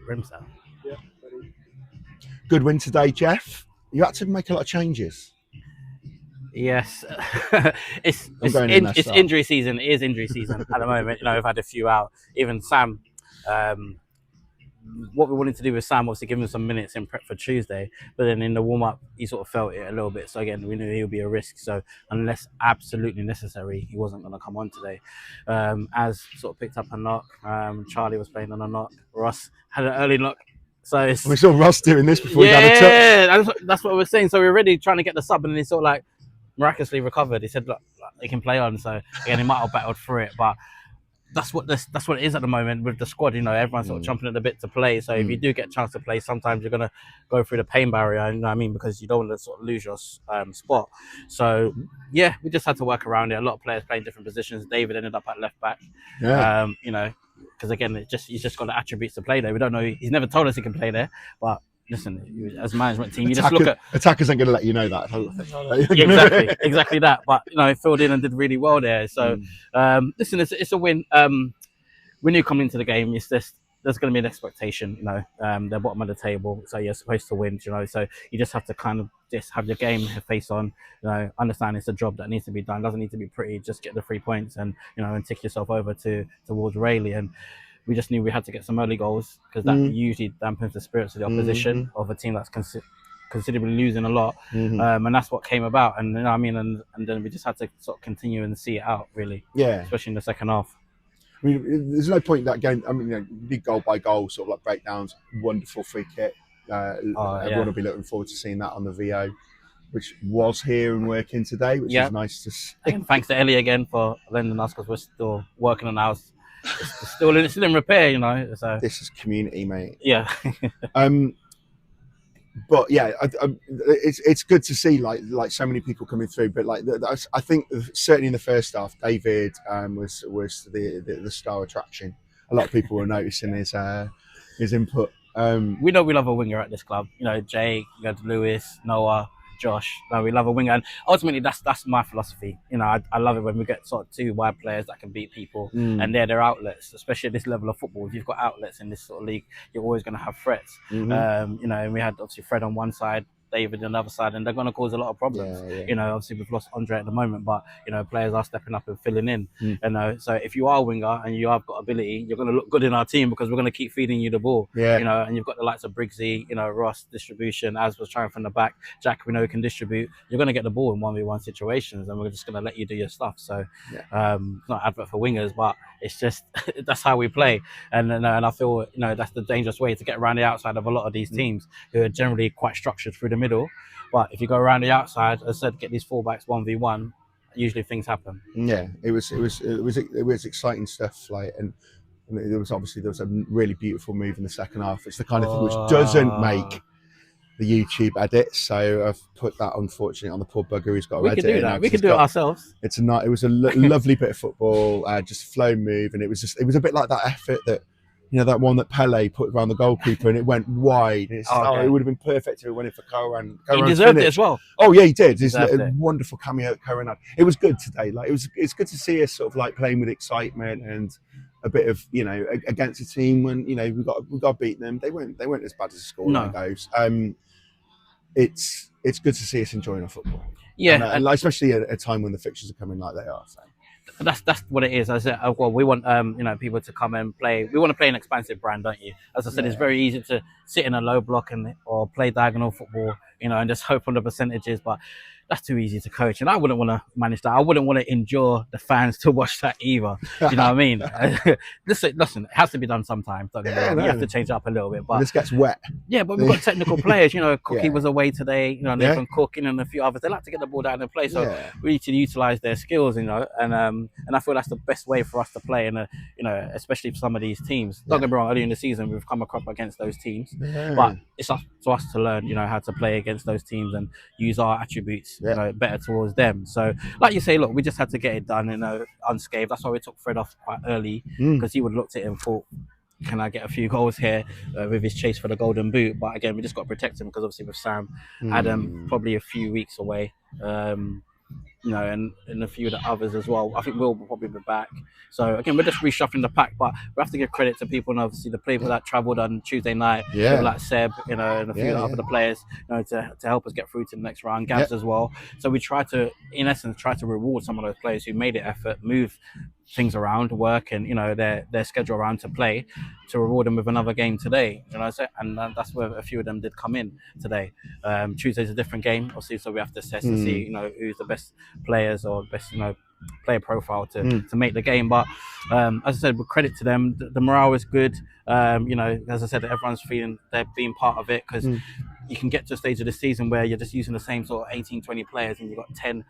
Grimsdale. Yeah. Good win today, Geoff. You had to make a lot of changes. Yes, it's It's injury season. It is injury season at the moment. We've had a few out. Even Sam, um, what we wanted to do with Sam, obviously give him some minutes in prep for Tuesday, but then in the warm up, he sort of felt it a little bit. So again, we knew he would be a risk. So unless absolutely necessary, he wasn't going to come on today. As sort of picked up a knock, Charlie was playing on a knock. Ross had an early knock. So we saw Ross doing this before he had a touch. That's what we're saying. So we're already trying to get the sub, and he sort of like miraculously recovered. He said, "Look, he can play on." So again, he might have battled through it, but that's what it is at the moment with the squad. Everyone's sort of jumping at the bit to play. So if you do get a chance to play, sometimes you're gonna go through the pain barrier. You know what I mean? Because you don't want to sort of lose your spot. So yeah, we just had to work around it. A lot of players playing different positions. David ended up at left back. Yeah. Because again, he's just got the attributes to play there. We don't know. He's never told us he can play there, but listen, as a management team, you just look at attackers ain't going to let you know that. exactly that. But he filled in and did really well there. So listen, it's a win. We knew coming into the game, it's just there's going to be an expectation. They're bottom of the table, so you're supposed to win. So you just have to kind of just have your game face on. Understand it's a job that needs to be done. It doesn't need to be pretty. Just get the 3 points and and tick yourself over towards Rayleigh. And we just knew we had to get some early goals because that usually dampens the spirits of the opposition of a team that's considerably losing a lot. And that's what came about. And and then we just had to sort of continue and see it out, really. Yeah. Especially in the second half. I mean, there's no point in that game. I mean, big goal by goal, sort of like breakdowns, wonderful free kick. Everyone will be looking forward to seeing that on the VO, which was here and working today, which is nice to see. And thanks to Ellie again for lending us because we're still working on ours. It's still in repair, So this is community, mate. Yeah. But yeah, it's good to see like so many people coming through. But I think certainly in the first half, David was the star attraction. A lot of people were noticing his input. We know we love a winger at this club. Jake, you got Lewis, Noah, Josh. No, we love a winger, and ultimately that's my philosophy. I love it when we get sort of two wide players that can beat people, and they're their outlets. Especially at this level of football, if you've got outlets in this sort of league, you're always going to have threats. And we had obviously Fred on one side, David on the other side, and they're going to cause a lot of problems. Obviously we've lost Andre at the moment, but players are stepping up and filling in. So if you are a winger and you have got ability, you're going to look good in our team because we're going to keep feeding you the ball. And you've got the likes of Briggsy, Ross distribution, as was trying from the back. Jack, we know can distribute. You're going to get the ball in 1v1 situations, and we're just going to let you do your stuff. So it's not advert for wingers, but it's just that's how we play. And I feel that's the dangerous way to get around the outside of a lot of these teams who are generally quite structured through the middle. But if you go around the outside, as I said, get these fullbacks 1v1, usually things happen. Yeah, it was exciting stuff. And there was a really beautiful move in the second half. It's the kind of thing which doesn't make the YouTube edit, so I've put that unfortunately on the poor bugger who's got to edit. We can do that. We can do it ourselves. It was a lovely bit of football, just flow move, and it was a bit like that effort that. That one that Pele put around the goalkeeper and it went wide. It would have been perfect if it went in for Koran. He deserved it as well. Oh yeah, he did. It's a wonderful cameo that Koran had. It was good today. It's good to see us sort of playing with excitement and a bit of against a team when we got to beat them. They weren't as bad as the scoreline goes. It's good to see us enjoying our football. Yeah, and especially at a time when the fixtures are coming like they are. So. That's what it is. I said, we want people to come and play. We want to play an expansive brand, don't you? As I said, it's very easy to sit in a low block or play diagonal football, and just hope on the percentages. But that's too easy to coach, and I wouldn't want to manage that. I wouldn't want to endure the fans to watch that either. You know what I mean? Listen, it has to be done sometimes. You have to change it up a little bit. But this gets wet. Yeah, but we've got technical players. Cookie was away today. Nathan Cook and a few others. They like to get the ball down and play. So we need to utilize their skills. And I feel that's the best way for us to play. And especially for some of these teams. Don't get me wrong. Early in the season, we've come up against those teams, but it's up to us to learn. How to play against those teams and use our attributes. Better towards them. So like you say, look, we just had to get it done unscathed. That's why we took Fred off quite early, because he would have looked at it and thought, can I get a few goals here with his chase for the golden boot? But again, we just got to protect him because obviously with Sam, Adam probably a few weeks away, and a few of the others as well. I think Will probably be back. So again, we're just reshuffling the pack, but we have to give credit to people, and obviously the people that travelled on Tuesday night, people like Seb, and a few other players, to help us get through to the next round. Gabs as well. So we try to, in essence, to reward some of those players who made the effort, move things around, work, and their schedule around to play, to reward them with another game today. And that's where a few of them did come in today. Tuesday's a different game, obviously, so we have to assess to see who's the best players or best player profile to make the game. But as I said, with credit to them, the morale is good. As I said, everyone's feeling they're being part of it, because you can get to a stage of the season where you're just using the same sort of 18, 20 players, and you've got 10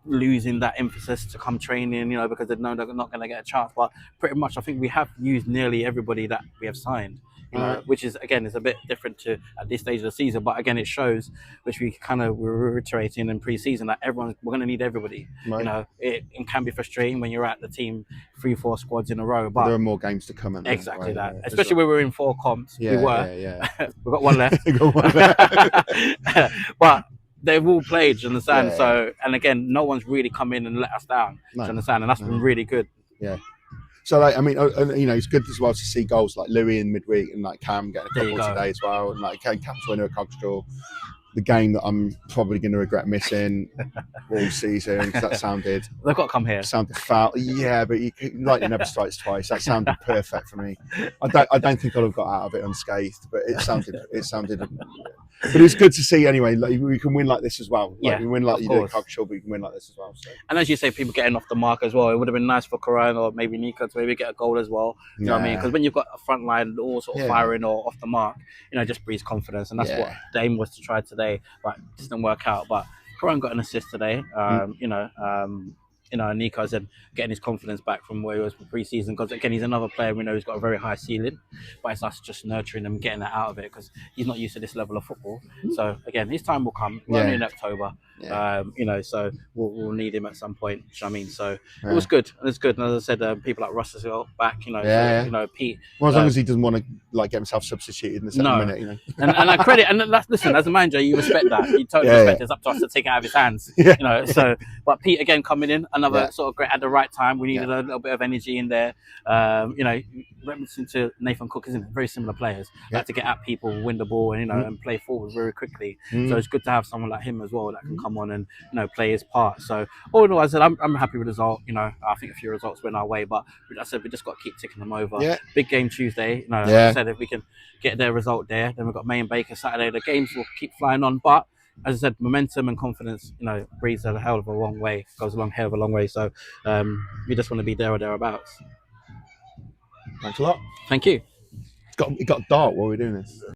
losing that emphasis to come training, because they know they're not going to get a chance. But pretty much, I think we have used nearly everybody that we have signed, which is, again, is a bit different to at this stage of the season. But again, it shows, which we kind of were reiterating in pre-season, that we're going to need everybody. It can be frustrating when you're at the team 3-4 squads in a row, but there are more games to come. Exactly that. Especially when we're in 4 comps. We were. We've got one left. But they've all played, do you understand? So, and again, no one's really come in and let us down, do you understand? And that's been really good. So, it's good as well to see goals like Louis in midweek, and like Cam getting a couple today as well, and like Cam's winner at Cogstraw. The game that I'm probably going to regret missing all season, because that sounded... They've got to come here. Sounded foul. Yeah, but lightning never strikes twice. That sounded perfect for me. I don't think I'd have got out of it unscathed, but it sounded... But it's good to see anyway. Like, we can win like this as well. We win like you do at Cogshaw, but we can win like this as well. So. And as you say, people getting off the mark as well. It would have been nice for Coran or maybe Nico to maybe get a goal as well. You know what I mean? Because when you've got a front line all sort of firing or off the mark, it just breeds confidence. And that's what the aim was to try today, but it didn't work out. But Coran got an assist today. Nico's getting his confidence back from where he was for pre-season, because again, he's another player we know who's got a very high ceiling, but it's us just nurturing him, getting that out of it, because he's not used to this level of football. So again, his time will come. We're only in October, so we'll need him at some point. You know what I mean? So it was good. It was good. And as I said, people like Russ as well back. Pete. Well, as long as he doesn't want to get himself substituted in the second minute, and I credit, and listen, as a manager, you respect that. You totally respect it. It's up to us to take it out of his hands. So, but Pete again coming in, another sort of great at the right time. We needed a little bit of energy in there. Referencing to Nathan Cook, isn't it? Very similar players. Like to get at people, win the ball, and and play forward very quickly. So it's good to have someone like him as well that can come on and play his part. So all in all, I said I'm happy with the result. I think a few results went our way, but I said we just got to keep ticking them over. Big game Tuesday. I said if we can get their result there, then we've got May and Baker Saturday. The games will keep flying on, but as I said, momentum and confidence, breeds a hell of a long way, goes a hell of a long way. So we just want to be there or thereabouts. Thanks a lot. Thank you. It got dark while we were doing this.